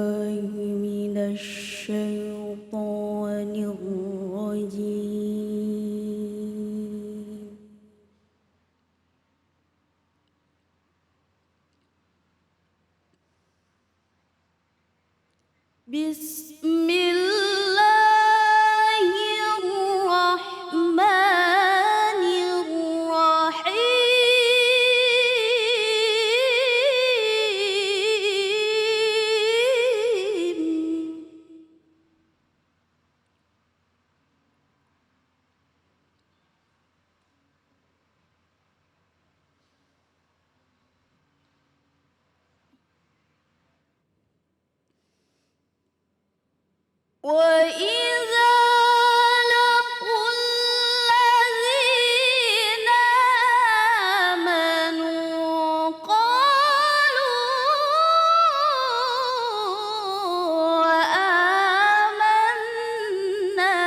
بالله من الشيطان الرجيم. بسم الله الرحمن الرحيم. وإذا لقوا الذين آمنوا قالوا آمنا.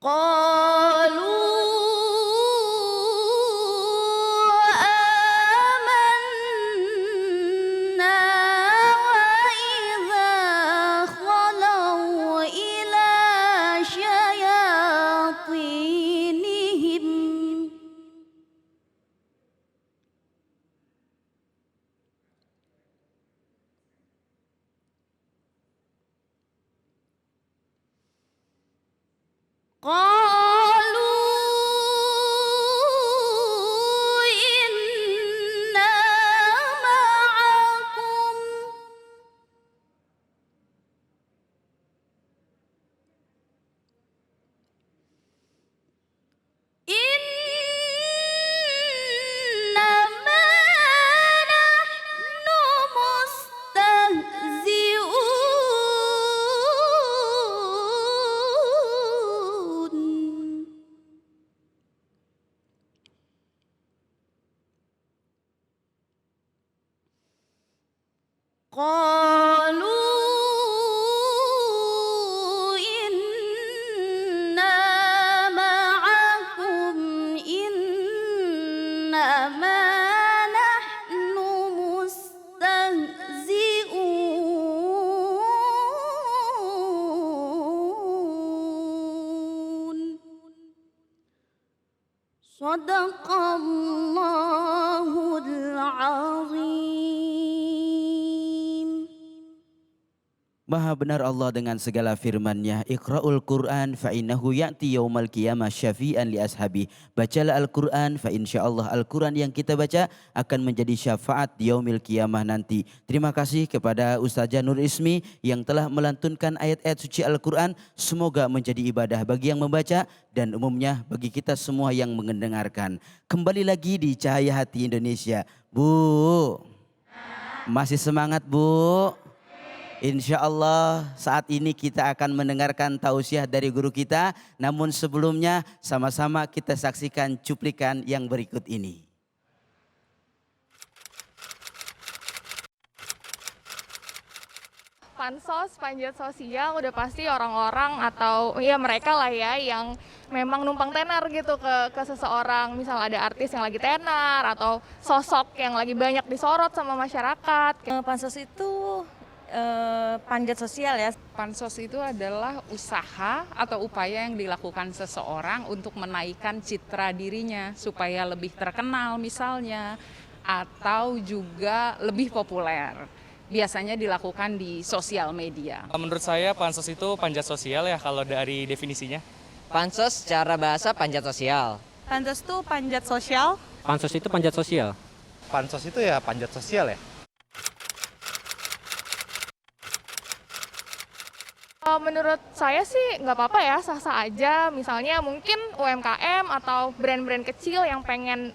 قالوا آمنا وإذا خلوا إلى شياطينهم قالوا إنا معكم إنما نحن مستهزئون. قالوا إنا معكم إنما نحن مستهزئون. صدق الله العظيم. Maha benar Allah dengan segala firman-Nya. Iqra'ul Qur'an fa innahu ya'ti yaumal qiyamah syafi'an li ashabi. Bacalah Al-Qur'an fa insyaallah Al-Qur'an yang kita baca akan menjadi syafaat di yaumil qiyamah nanti. Terima kasih kepada Ustazah Nur Ismi yang telah melantunkan ayat-ayat suci Al-Qur'an. Semoga menjadi ibadah bagi yang membaca dan umumnya bagi kita semua yang mendengarkan. Kembali lagi di Cahaya Hati Indonesia. Bu, masih semangat Bu? Insya Allah saat ini kita akan mendengarkan tausiah dari guru kita. Namun sebelumnya sama-sama kita saksikan cuplikan yang berikut ini. Pansos, panjat sosial udah pasti orang-orang atau ya mereka lah ya yang memang numpang tenar gitu ke seseorang. Misal ada artis yang lagi tenar atau sosok yang lagi banyak disorot sama masyarakat. Pansos itu panjat sosial ya. Pansos itu adalah usaha atau upaya yang dilakukan seseorang untuk menaikkan citra dirinya supaya lebih terkenal misalnya atau juga lebih populer. Biasanya dilakukan di sosial media. Menurut saya pansos itu panjat sosial ya kalau dari definisinya. Pansos secara bahasa panjat sosial. Pansos itu panjat sosial. Pansos itu panjat sosial. Pansos itu ya panjat sosial ya. Menurut saya sih nggak apa-apa ya, sah-sah aja. Misalnya mungkin UMKM atau brand-brand kecil yang pengen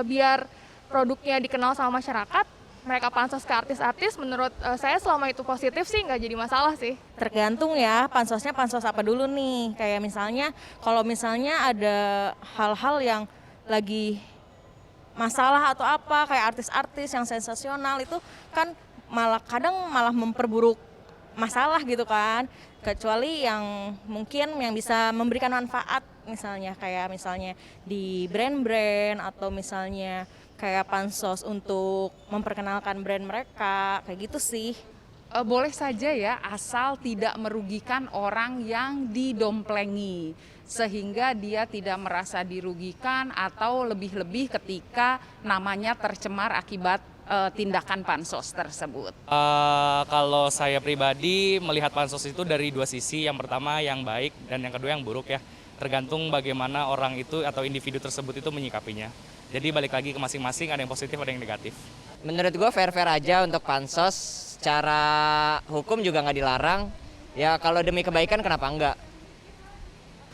biar produknya dikenal sama masyarakat, mereka pansos ke artis-artis. Menurut saya selama itu positif sih nggak jadi masalah sih. Tergantung ya pansosnya pansos apa dulu nih. Kayak misalnya kalau misalnya ada hal-hal yang lagi masalah atau apa kayak artis-artis yang sensasional itu kan malah kadang malah memperburuk masalah gitu kan. Kecuali yang mungkin yang bisa memberikan manfaat, misalnya kayak misalnya di brand-brand atau misalnya kayak pansos untuk memperkenalkan brand mereka, kayak gitu sih. Boleh saja ya, asal tidak merugikan orang yang didomplengi. Sehingga dia tidak merasa dirugikan atau lebih-lebih ketika namanya tercemar akibat tindakan pansos tersebut. Kalau saya pribadi melihat pansos itu dari dua sisi. Yang pertama yang baik dan yang kedua yang buruk ya. Tergantung bagaimana orang itu atau individu tersebut itu menyikapinya. Jadi balik lagi ke masing-masing, ada yang positif ada yang negatif. Menurut gue fair-fair aja untuk pansos. Secara hukum juga nggak dilarang. Ya kalau demi kebaikan kenapa enggak?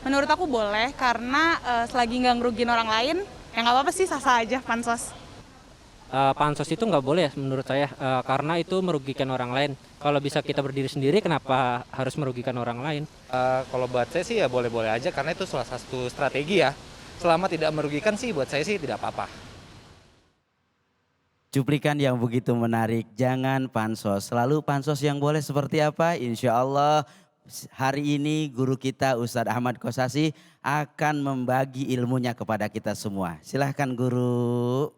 Menurut aku boleh, karena selagi nggak ngerugiin orang lain, ya nggak apa-apa sih, sah-sah aja pansos. Pansos itu nggak boleh ya menurut saya, karena itu merugikan orang lain. Kalau bisa kita berdiri sendiri, kenapa harus merugikan orang lain? Kalau buat saya sih ya boleh-boleh aja, karena itu salah satu strategi ya. Selama tidak merugikan sih buat saya sih tidak apa-apa. Cuplikan yang begitu menarik, jangan pansos. Lalu pansos yang boleh seperti apa? Insya Allah hari ini guru kita Ustadz Ahmad Kosasi akan membagi ilmunya kepada kita semua. Silahkan guru.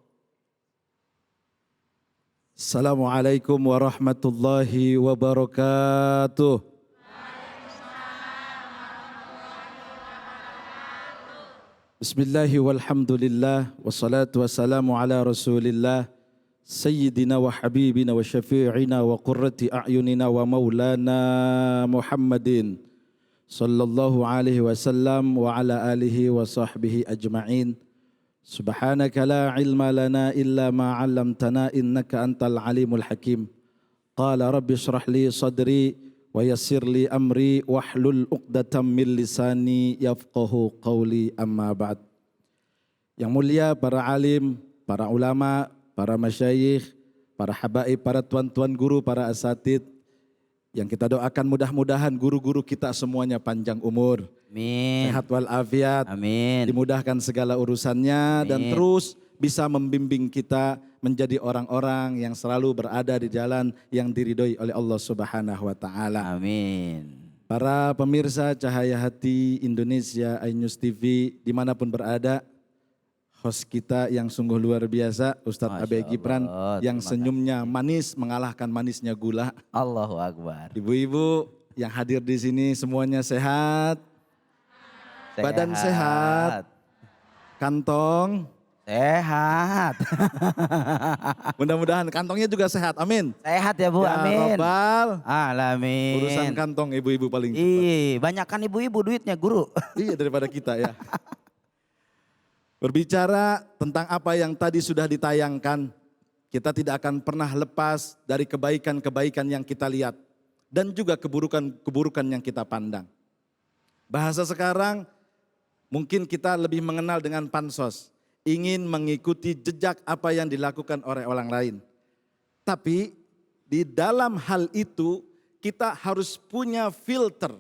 Assalamualaikum warahmatullahi wabarakatuh. Bismillahi walhamdulillah wassalatu wassalamu ala rasulillah Sayyidina wa habibina wa syafi'ina wa qurrati a'yunina wa maulana Muhammadin sallallahu alaihi wasallam wa ala alihi wa sahbihi ajma'in. Subhanaka la ilma lana illa ma 'allamtana innaka antal alimul hakim. Qala rabbi shrah li sadri wa yassir li amri wahlul 'uqdatam min lisani yafqahu qawli, amma ba'd. Yang mulia para alim, para ulama, para masyayikh, para habaib, para tuan-tuan guru, para asatid, yang kita doakan mudah-mudahan guru-guru kita semuanya panjang umur, Amin. sehat walafiat, Amin. dimudahkan segala urusannya, Amin. dan terus bisa membimbing kita menjadi orang-orang yang selalu berada di jalan yang diridhoi oleh Allah Subhanahu wa taala. Amin. Para pemirsa Cahaya Hati Indonesia, iNews TV dimanapun berada, host kita yang sungguh luar biasa, Ustadz Abe Gibran, yang senyumnya manis mengalahkan manisnya gula. Allahu Akbar. Ibu-ibu yang hadir di sini semuanya sehat, badan sehat, kantong sehat. Mudah-mudahan kantongnya juga sehat, amin. Sehat ya Bu, Ya amin. Robbal, Alamin. urusan kantong ibu-ibu paling cepat. Ih, banyakkan ibu-ibu duitnya guru. Iya, daripada kita ya. Berbicara tentang apa yang tadi sudah ditayangkan, kita tidak akan pernah lepas dari kebaikan-kebaikan yang kita lihat dan juga keburukan-keburukan yang kita pandang. Bahasa sekarang mungkin kita lebih mengenal dengan pansos, ingin mengikuti jejak apa yang dilakukan oleh orang lain. Tapi di dalam hal itu kita harus punya filter,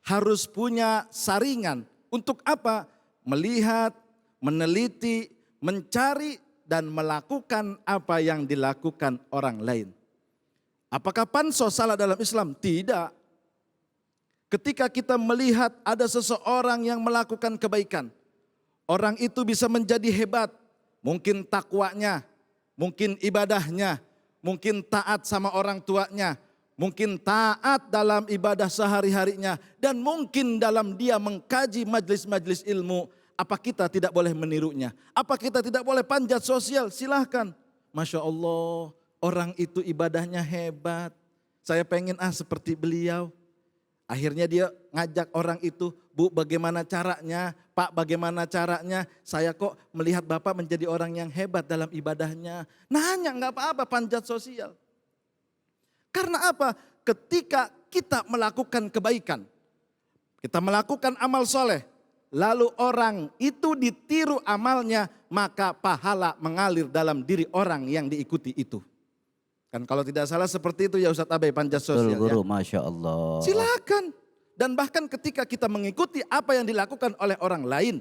harus punya saringan. Untuk apa? Melihat, meneliti, mencari, dan melakukan apa yang dilakukan orang lain. Apakah pansos salah dalam Islam? Tidak. Ketika kita melihat ada seseorang yang melakukan kebaikan, orang itu bisa menjadi hebat. Mungkin takwanya, mungkin ibadahnya, mungkin taat sama orang tuanya, mungkin taat dalam ibadah sehari-harinya, dan mungkin dalam dia mengkaji majlis-majlis ilmu. Apa kita tidak boleh menirunya? Apa kita tidak boleh panjat sosial? Silahkan. Masya Allah, orang itu ibadahnya hebat. Saya pengen seperti beliau. Akhirnya dia ngajak orang itu, Bu bagaimana caranya? Pak bagaimana caranya? Saya kok melihat Bapak menjadi orang yang hebat dalam ibadahnya. Nanya nggak apa-apa panjat sosial. Karena apa? Ketika kita melakukan kebaikan, kita melakukan amal soleh, lalu orang itu ditiru amalnya, maka pahala mengalir dalam diri orang yang diikuti itu. Kan kalau tidak salah seperti itu ya Ustadz Abe, panjat sosial. Betul guru, ya. Masya Allah. Silakan. Dan bahkan ketika kita mengikuti apa yang dilakukan oleh orang lain,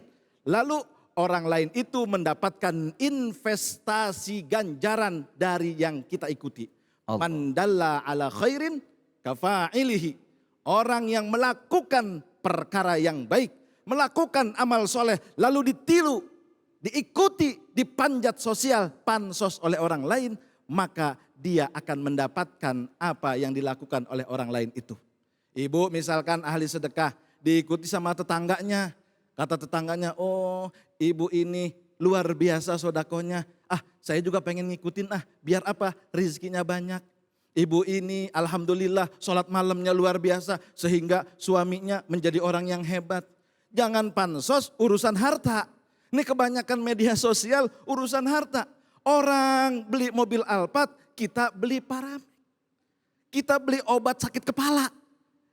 lalu orang lain itu mendapatkan investasi ganjaran dari yang kita ikuti. Allah. Man dalla ala khairin kafa'ilihi. Orang yang melakukan perkara yang baik, melakukan amal soleh, lalu ditiru, diikuti, dipanjat sosial, pansos oleh orang lain, maka dia akan mendapatkan apa yang dilakukan oleh orang lain itu. Ibu misalkan ahli sedekah, diikuti sama tetangganya. Kata tetangganya, oh ibu ini luar biasa sodakonya. Saya juga pengen ngikutin biar apa? Rizkinya banyak. Ibu ini alhamdulillah sholat malamnya luar biasa sehingga suaminya menjadi orang yang hebat. Jangan pansos urusan harta. Ini kebanyakan media sosial urusan harta. Orang beli mobil Alphard, kita beli Paramek. Kita beli obat sakit kepala.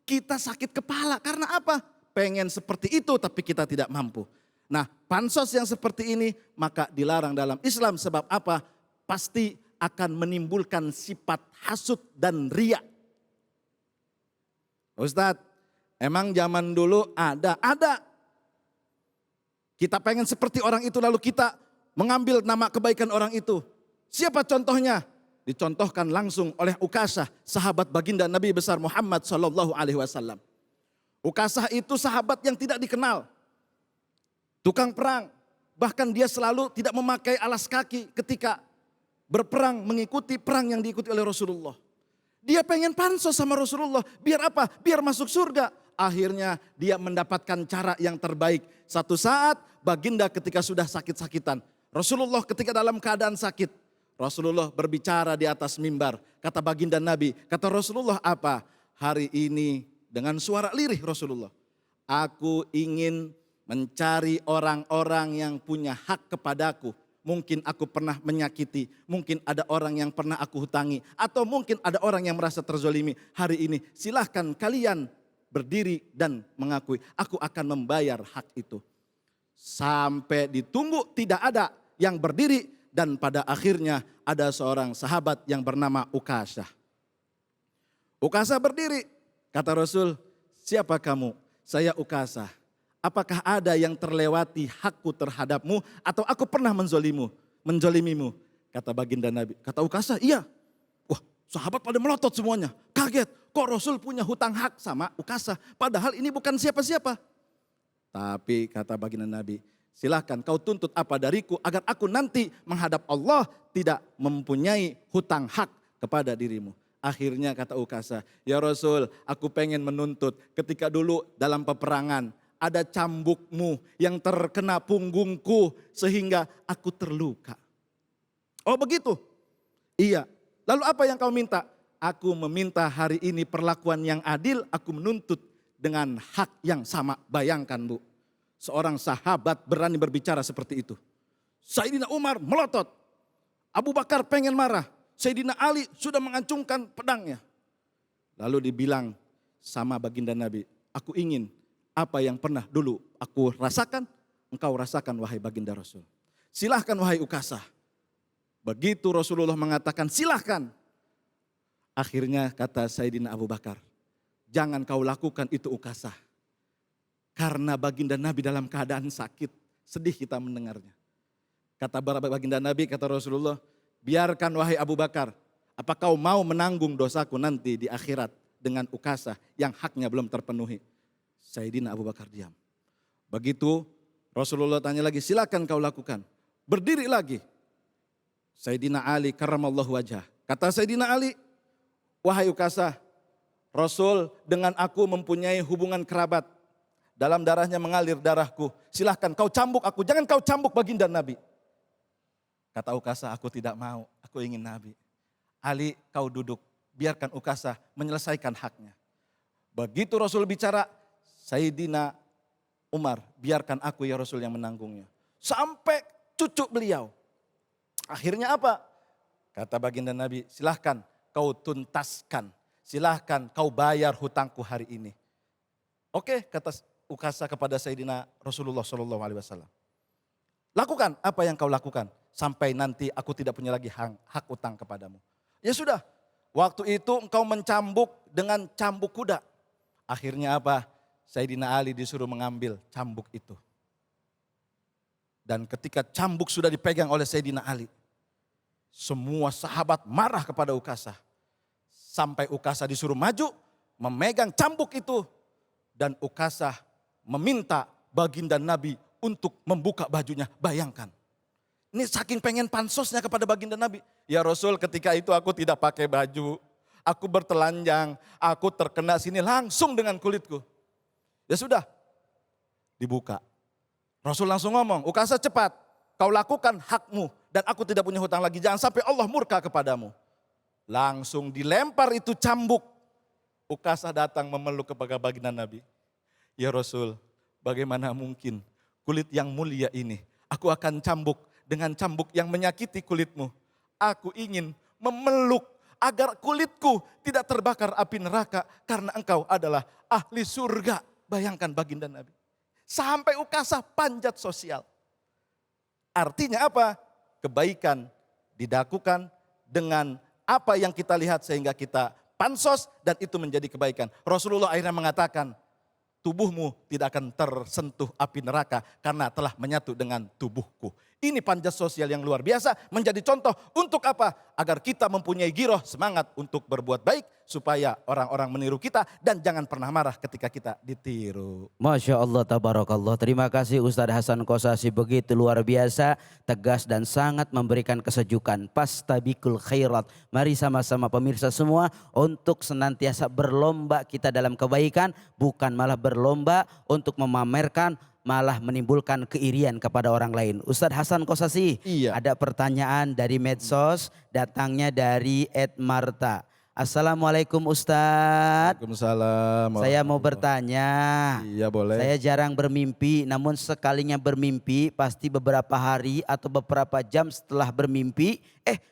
Kita sakit kepala karena apa? Pengen seperti itu tapi kita tidak mampu. Nah, pansos yang seperti ini maka dilarang dalam Islam sebab apa? Pasti akan menimbulkan sifat hasud dan riya. Ustadz, emang zaman dulu ada. Kita pengen seperti orang itu lalu kita mengambil nama kebaikan orang itu. Siapa contohnya? Dicontohkan langsung oleh Ukasah, sahabat baginda Nabi besar Muhammad SAW. Ukasah itu sahabat yang tidak dikenal. Tukang perang, bahkan dia selalu tidak memakai alas kaki ketika berperang mengikuti perang yang diikuti oleh Rasulullah. Dia pengen pansos sama Rasulullah. Biar apa? Biar masuk surga. Akhirnya dia mendapatkan cara yang terbaik. Satu saat baginda ketika sudah sakit-sakitan. Rasulullah ketika dalam keadaan sakit. Rasulullah berbicara di atas mimbar. Kata baginda Nabi, kata Rasulullah apa? Hari ini dengan suara lirih Rasulullah. Aku ingin mencari orang-orang yang punya hak kepadaku. Mungkin aku pernah menyakiti, mungkin ada orang yang pernah aku hutangi, atau mungkin ada orang yang merasa terzolimi. Hari ini silahkan kalian berdiri dan mengakui, aku akan membayar hak itu. Sampai ditunggu tidak ada yang berdiri dan pada akhirnya ada seorang sahabat yang bernama Ukasah. Ukasah berdiri, kata Rasul, siapa kamu? Saya Ukasah. Apakah ada yang terlewati hakku terhadapmu atau aku pernah menzolimimu? Kata baginda Nabi. Kata Ukasah, iya. Wah, sahabat pada melotot semuanya. Kaget, kok Rasul punya hutang hak sama Ukasah. Padahal ini bukan siapa-siapa. Tapi kata baginda Nabi, silahkan kau tuntut apa dariku agar aku nanti menghadap Allah tidak mempunyai hutang hak kepada dirimu. Akhirnya kata Ukasah, ya Rasul, aku pengen menuntut ketika dulu dalam peperangan, ada cambukmu yang terkena punggungku sehingga aku terluka. Oh begitu? Iya. Lalu apa yang kau minta? Aku meminta hari ini perlakuan yang adil, aku menuntut dengan hak yang sama. Bayangkan Bu, seorang sahabat berani berbicara seperti itu. Sayyidina Umar melotot. Abu Bakar pengen marah. Sayyidina Ali sudah mengacungkan pedangnya. Lalu dibilang sama baginda Nabi, aku ingin apa yang pernah dulu aku rasakan, engkau rasakan wahai baginda Rasul. Silahkan wahai Ukasah. Begitu Rasulullah mengatakan silahkan. Akhirnya kata Sayyidina Abu Bakar, jangan kau lakukan itu Ukasah. Karena baginda Nabi dalam keadaan sakit, sedih kita mendengarnya. Kata baginda Nabi, kata Rasulullah, biarkan wahai Abu Bakar, apa kau mau menanggung dosaku nanti di akhirat dengan Ukasah yang haknya belum terpenuhi. Sayyidina Abu Bakar diam. Begitu Rasulullah tanya lagi, silakan kau lakukan. Berdiri lagi. Sayyidina Ali karramallahu wajhah. Kata Sayyidina Ali, wahai Ukasah, Rasul dengan aku mempunyai hubungan kerabat. Dalam darahnya mengalir darahku. Silahkan kau cambuk aku, jangan kau cambuk baginda Nabi. Kata Ukasah, aku tidak mau, aku ingin Nabi. Ali kau duduk, biarkan Ukasah menyelesaikan haknya. Begitu Rasul bicara, Sayyidina Umar, biarkan aku ya Rasul yang menanggungnya. Sampai cucu beliau. Akhirnya apa? Kata baginda Nabi, silahkan kau tuntaskan. Silahkan kau bayar hutangku hari ini. Oke, kata Ukasah kepada Sayyidina Rasulullah SAW. Lakukan apa yang kau lakukan. Sampai nanti aku tidak punya lagi hak utang kepadamu. Ya sudah, waktu itu engkau mencambuk dengan cambuk kuda. Akhirnya apa? Sayyidina Ali disuruh mengambil cambuk itu. Dan ketika cambuk sudah dipegang oleh Sayyidina Ali, semua sahabat marah kepada Ukasah. Sampai Ukasah disuruh maju, memegang cambuk itu. Dan Ukasah meminta baginda Nabi untuk membuka bajunya. Bayangkan. Ini saking pengen pansosnya kepada baginda Nabi. Ya Rasul, ketika itu aku tidak pakai baju. Aku bertelanjang, aku terkena sini langsung dengan kulitku. Ya sudah, dibuka. Rasul langsung ngomong, Ukasah cepat, kau lakukan hakmu dan aku tidak punya hutang lagi. Jangan sampai Allah murka kepadamu. Langsung dilempar itu cambuk. Ukasah datang memeluk kepada baginda Nabi. Ya Rasul, bagaimana mungkin kulit yang mulia ini aku akan cambuk dengan cambuk yang menyakiti kulitmu. Aku ingin memeluk agar kulitku tidak terbakar api neraka karena engkau adalah ahli surga. Bayangkan baginda Nabi. Sampai Ukasah panjat sosial. Artinya apa? Kebaikan didakukan dengan apa yang kita lihat sehingga kita pansos dan itu menjadi kebaikan. Rasulullah akhirnya mengatakan, tubuhmu tidak akan tersentuh api neraka karena telah menyatu dengan tubuhku. Ini panjat sosial yang luar biasa menjadi contoh untuk apa? Agar kita mempunyai giroh semangat untuk berbuat baik supaya orang-orang meniru kita dan jangan pernah marah ketika kita ditiru. Masya Allah, tabarakallah. Terima kasih Ustadz Hasan Kosasi, begitu luar biasa, tegas dan sangat memberikan kesejukan. Pastabikul khairat. Mari sama-sama pemirsa semua untuk senantiasa berlomba kita dalam kebaikan, bukan malah berlomba untuk memamerkan, malah menimbulkan keirian kepada orang lain. Ustadz Hasan Kosasi, Iya. ada pertanyaan dari medsos, datangnya dari Ed Marta. Assalamualaikum Ustadz. Waalaikumsalam. Saya mau bertanya. Iya boleh. Saya jarang bermimpi, namun sekalinya bermimpi pasti beberapa hari atau beberapa jam setelah bermimpi,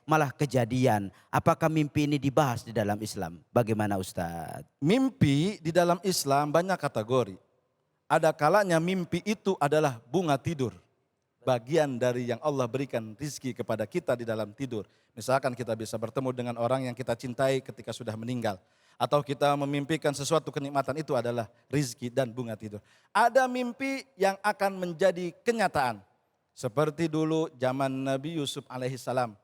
malah kejadian. Apakah mimpi ini dibahas di dalam Islam? Bagaimana Ustadz? Mimpi di dalam Islam banyak kategori. Ada kalanya mimpi itu adalah bunga tidur. Bagian dari yang Allah berikan rizki kepada kita di dalam tidur. Misalkan kita bisa bertemu dengan orang yang kita cintai ketika sudah meninggal. Atau kita memimpikan sesuatu kenikmatan, itu adalah rizki dan bunga tidur. Ada mimpi yang akan menjadi kenyataan. Seperti dulu zaman Nabi Yusuf alaihissalam.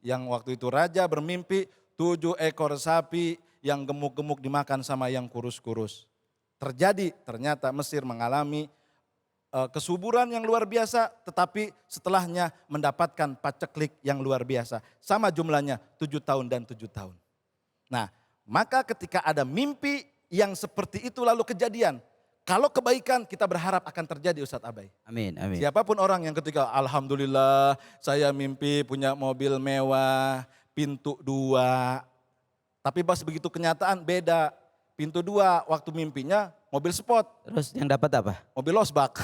Yang waktu itu raja bermimpi 7 ekor sapi yang gemuk-gemuk dimakan sama yang kurus-kurus. Terjadi, ternyata Mesir mengalami kesuburan yang luar biasa, tetapi setelahnya mendapatkan paceklik yang luar biasa. Sama jumlahnya 7 tahun dan 7 tahun. Nah, maka ketika ada mimpi yang seperti itu lalu kejadian, kalau kebaikan kita berharap akan terjadi Ustadz Abai. Amin, amin. Siapapun orang yang ketika alhamdulillah saya mimpi punya mobil mewah, pintu 2. Tapi pas begitu kenyataan beda. Pintu 2 waktu mimpinya mobil sport. Terus yang dapat apa? Mobil losbak.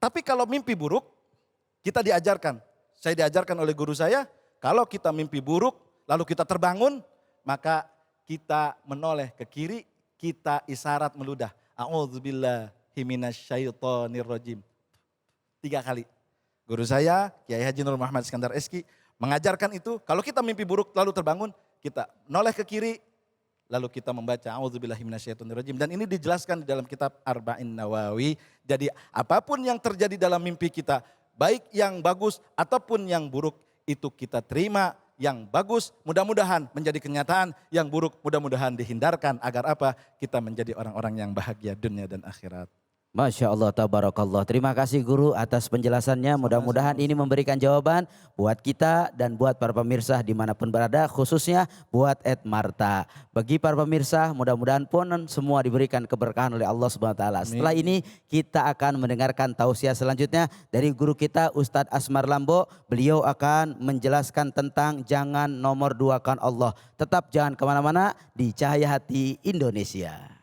Tapi kalau mimpi buruk kita diajarkan. Saya diajarkan oleh guru saya, kalau kita mimpi buruk lalu kita terbangun, maka kita menoleh ke kiri, kita isyarat meludah. A'udzubillahi minasyaitonirrajim. 3 kali. Guru saya, Kiai Haji Nur Muhammad Iskandar Eski, mengajarkan itu, kalau kita mimpi buruk lalu terbangun, kita noleh ke kiri, lalu kita membaca A'udzubillahi minasyaitonirrajim. Dan ini dijelaskan di dalam kitab Arba'in Nawawi. Jadi apapun yang terjadi dalam mimpi kita, baik yang bagus ataupun yang buruk, itu kita terima. Yang bagus mudah-mudahan menjadi kenyataan, yang buruk mudah-mudahan dihindarkan. Agar apa? Kita menjadi orang-orang yang bahagia dunia dan akhirat. Masya Allah, tabarakallah. Terima kasih guru atas penjelasannya. Mudah-mudahan ini memberikan jawaban buat kita dan buat para pemirsa dimanapun berada, khususnya buat Ed Marta. Bagi para pemirsa, mudah-mudahan pun semua diberikan keberkahan oleh Allah Subhanahu Wa Taala. Setelah ini kita akan mendengarkan tausiah selanjutnya dari guru kita Ustadz Asmar Lambo. Beliau akan menjelaskan tentang jangan nomor duakan Allah. Tetap jangan kemana-mana di Cahaya Hati Indonesia.